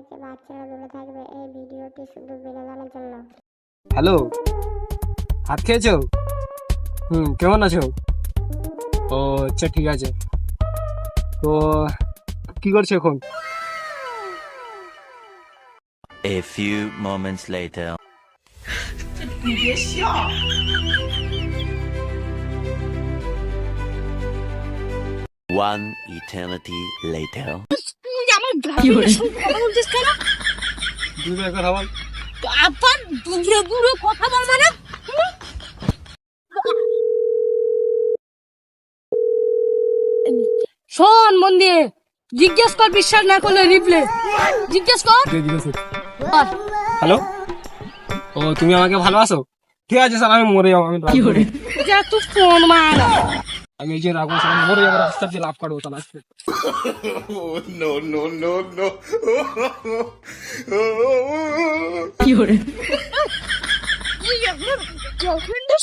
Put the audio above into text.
থেকে বাচ্চারা দূরে থাকবে। এই ভিডিওটি শুধু বিনোদনের জন্য। হ্যালো, ভাত খেয়েছো? কেমন আছো? ও আচ্ছা, ঠিক আছে। তো কি করছো এখন? A few moments later. One eternity later. দূরে কথা বল। শোন মন দিয়ে, জিজ্ঞেস কর, বিশ্বাস না করলে রিপ্লে জিজ্ঞেস কর। হ্যালো, ও তুমি আমাকে ভালোবাসো? ঠিক আছে স্যার, আমি মরে যাবো। তুই ফোন মার। আমি এই যে রাখবো স্যার, আমি মরে যাবো, রাস্তা দিয়ে লাভ কাটবো তাহলে আজকে। গার্লফ্রেন্ডের